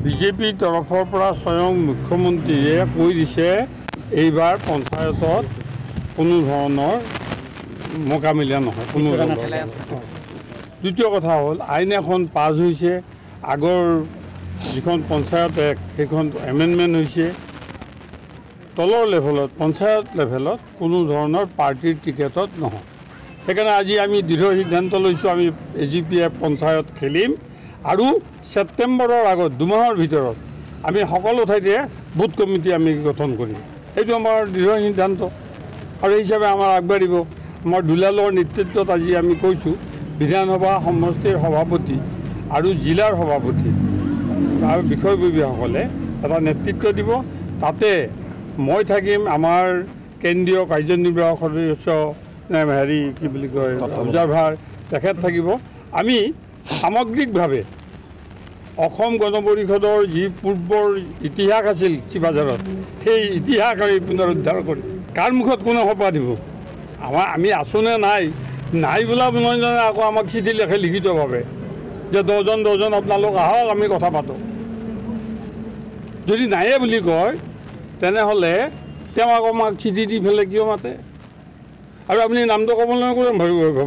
BJP তৰফৰ পৰা স্বয়ং মুখ্যমন্ত্ৰীয়ে কৈ দিছে এইবাৰ পঞ্চায়তত কোনো ধৰণৰ মোকামিলা নহয়, কোনো দ্বিতীয় কথা হ'ল আইন এখন পাছ হৈছে, আগৰ যিখন পঞ্চায়ত এক্ট সেইখন এমেণ্ডমেণ্ট হৈছে, তলৰ লেভেলত পঞ্চায়ত লেভেলত কোনো ধৰণৰ পাৰ্টিৰ টিকেটত নহয়। সেইকাৰণে আজি আমি দৃঢ় সিদ্ধান্ত লৈছোঁ, আমি AGPF পঞ্চায়ত খেলিম আৰু ছেপ্টেম্বৰৰ আগত 2 মাহৰ ভিতৰত আমি সকলো ঠাইতে বুথ কমিটি আমি গঠন কৰিম। এইটো আমাৰ দৃঢ় সিদ্ধান্ত আৰু এই হিচাপে আমাৰ আগবাঢ়িব। আমাৰ দুলালৰ নেতৃত্বত আজি আমি কৈছোঁ বিধানসভা সমষ্টিৰ সভাপতি আৰু জিলাৰ সভাপতি আৰু বিষয়ববীয়াসকলে এটা নেতৃত্ব দিব। তাতে মই থাকিম, আমাৰ কেন্দ্ৰীয় কাৰ্যনিৰ্বাহক সদস্য কি বুলি কয় অবজাৰ্ভাৰ তেখেত থাকিব। আমি সামগ্ৰিকভাৱে অসম গণ পৰিষদৰ যি পূৰ্বৰ ইতিহাস আছিল চিপাঝাৰত, সেই ইতিহাস আমি পুনৰুদ্ধাৰ কৰিম। কাৰ মুখত কোনে সপা দিব? আমি আছোনে নাই বোলা মানুহজনে আকৌ আমাক চিঠি লিখে লিখিতভাৱে যে 10জন আপোনালোক আহক আমি কথা পাতোঁ। যদি নায়ে বুলি কয় তেনেহ'লে তেওঁ আকৌ আমাক চিঠি দি পেলাই কিয় মাতে? আৰু আপুনি নামটো ক'বলৈ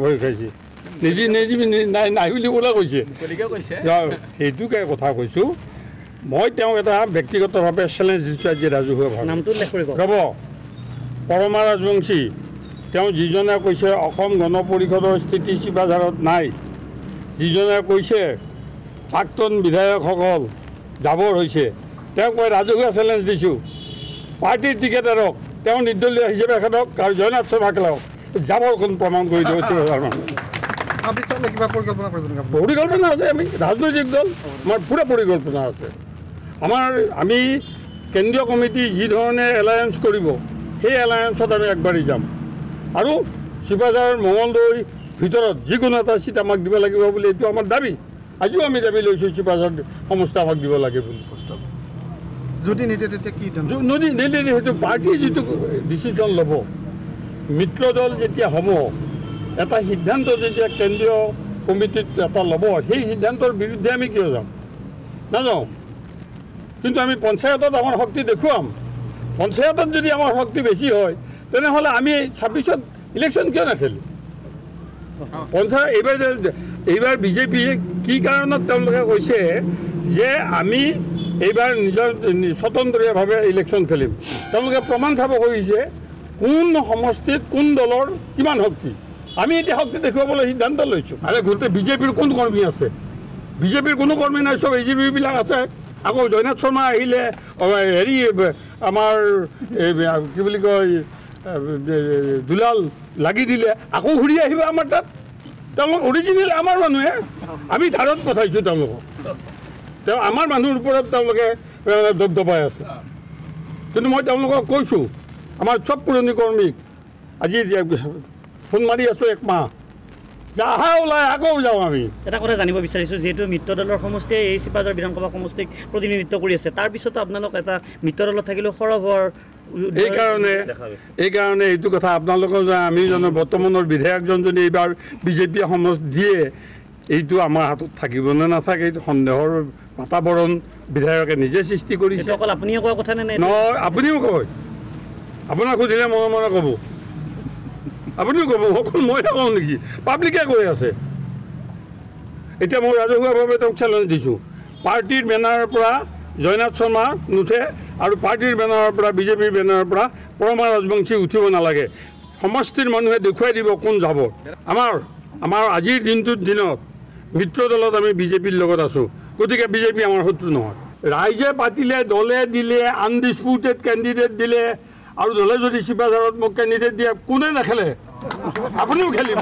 ভয় খাইছে, নিজে নাই বুলি ক'লে কৈছে। সেইটোকে কথা কৈছোঁ। মই তেওঁক এটা ব্যক্তিগতভাৱে চেলেঞ্জ দিছোঁ আজি ৰাজহুৱাভাৱে। নামটো ৰ'ব, পৰমা ৰাজবংশী, তেওঁ যিজনে কৈছে অসম গণ পৰিষদৰ স্থিতি চিপাঝাৰত নাই, যিজনে কৈছে প্ৰাক্তন বিধায়কসকল জাবৰ হৈছে, তেওঁক মই ৰাজহুৱা চেলেঞ্জ দিছোঁ। পাৰ্টিৰ টিকেট এৰক, তেওঁ নিৰ্দলীয় হিচাপে খেলক আৰু জয়নাথ শৰ্মাক খেলক, জাবৰখন প্ৰমাণ কৰি দিব। পৰিকল্পনা আছে, আমি ৰাজনৈতিক দল, আমাৰ পূৰা পৰিকল্পনা আছে। আমি কেন্দ্ৰীয় কমিটি যি ধৰণে এলায়েন্স কৰিব সেই এলায়েন্সত আমি আগবাঢ়ি যাম আৰু চিপাঝাৰ মঙলদৈৰ ভিতৰত যিকোনো এটা চিট আমাক দিব লাগিব বুলি এইটো আমাৰ দাবী। আজিও আমি দাবী লৈছোঁ চিপাঝাৰ সমষ্টি আমাক দিব লাগে বুলি। যদি নিদিয়ে তেতিয়া কি নিদিয়ে সেইটো পাৰ্টিয়ে যিটো ডিচিশ্যন ল'ব, মিত্ৰ দল যেতিয়া হ'ব, এটা সিদ্ধান্ত যেতিয়া কেন্দ্ৰীয় কমিটিত এটা ল'ব, সেই সিদ্ধান্তৰ বিৰুদ্ধে আমি কিয় যাম? নাযাওঁ। কিন্তু আমি পঞ্চায়তত আমাৰ শক্তি দেখুৱাম। পঞ্চায়তত যদি আমাৰ শক্তি বেছি হয় তেনেহ'লে আমি 26ত ইলেকশ্যন কিয় নেখেলিম? পঞ্চায়ত এইবাৰ বিজেপিয়ে কি কাৰণত তেওঁলোকে কৈছে যে আমি এইবাৰ নিজৰ স্বতন্ত্ৰীয়ভাৱে ইলেকশ্যন খেলিম, তেওঁলোকে প্ৰমাণ চাব খুজিছে কোন সমষ্টিত কোন দলৰ কিমান শক্তি। আমি এতিয়া শক্তি দেখুৱাবলৈ সিদ্ধান্ত লৈছোঁ। আৰে গোটেই বিজেপিৰ কোন কৰ্মী আছে? বিজেপিৰ কোনো কৰ্মী নাই, চব AGPবিলাক আছে। আকৌ জয়নাথ শৰ্মা আহিলে আমাৰ কি বুলি কয় দুলাল লাগি দিলে, আকৌ ঘূৰি আহিব আমাৰ তাত। তেওঁলোক অৰিজিনেল আমাৰ মানুহে, আমি ধাৰত পঠাইছোঁ তেওঁলোকক। তেওঁ আমাৰ মানুহৰ ওপৰত তেওঁলোকে দবদবাই আছে। কিন্তু মই তেওঁলোকক কৈছোঁ, আমাৰ চব পুৰণি কৰ্মীক আজি ফোন মাৰি আছোঁ 1 মাহ যে আহা ওলাই আকৌ যাওঁ। আমি এটা কথা জানিব বিচাৰিছোঁ, যিহেতু মিত্ৰ দলৰ সমষ্টিয়ে এই চিপাঝাৰ বিধানসভা সমষ্টিক প্ৰতিনিধিত্ব কৰি আছে, তাৰপিছতো আপোনালোক এটা মিত্ৰ দলত থাকিলেও সৰহ হোৱাৰ এইকাৰণে এইটো কথা আপোনালোকৰ আমি জানো বৰ্তমানৰ বিধায়কজন যদি এইবাৰ বিজেপিয়ে সমষ্টি দিয়ে, এইটো আমাৰ হাতত থাকিব নে নাথাকে এইটো সন্দেহৰ বাতাবৰণ বিধায়কে নিজে সৃষ্টি কৰিছে। অকল আপুনিও কোৱা কথা নে? নহয়, আপুনিও কয়, আপোনাক সুধিলে মনে ক'ব, আপুনিও ক'ব, অকল মই নকওঁ নেকি? পাব্লিকে কৈ আছে। এতিয়া মই ৰাজহুৱাভাৱে তেওঁক চেলেঞ্জ দিছোঁ, পাৰ্টিৰ বেনাৰৰ পৰা জয়নাথ শৰ্মা নুঠে আৰু পাৰ্টিৰ বেনাৰৰ পৰা বিজেপিৰ বেনাৰৰ পৰা পৰমা ৰাজবংশী উঠিব নালাগে। সমষ্টিৰ মানুহে দেখুৱাই দিব কোন যাব। আমাৰ আজিৰ দিনত মিত্ৰ দলত আমি বিজেপিৰ লগত আছোঁ, গতিকে বিজেপি আমাৰ শত্ৰু নহয়। ৰাইজে পাতিলে, দলে দিলে, আনডিছপুটেড কেণ্ডিডেট দিলে আৰু দলে যদি চিপাঝাৰত মোক কেণ্ডিডেট দিয়ে, কোনে নেখেলে? আপুনিও খেলিব।